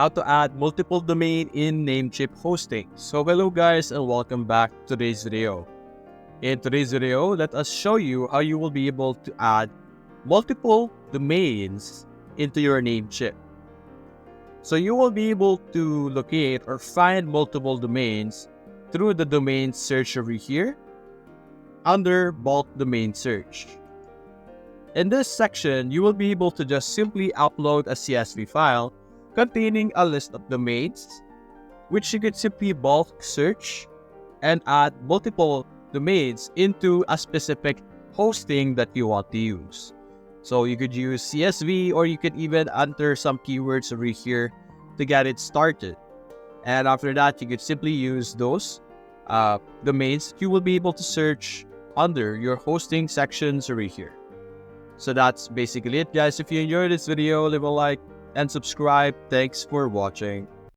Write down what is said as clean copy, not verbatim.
how to add multiple domain in Namecheap hosting. So hello guys and welcome back to today's video. In today's video, let us show you how you will be able to add multiple domains into your Namecheap. So you will be able to locate or find multiple domains through the domain search over here under bulk domain search. In this section, you will be able to just simply upload a CSV file containing a list of domains, which you could simply bulk search and add multiple domains into a specific hosting that you want to use. So you could use CSV, or you could even enter some keywords over here to get it started. And after that, you could simply use those domains. You will be able to search under your hosting sections over here. So that's basically it, guys. If you enjoyed this video, leave a like and subscribe. Thanks for watching.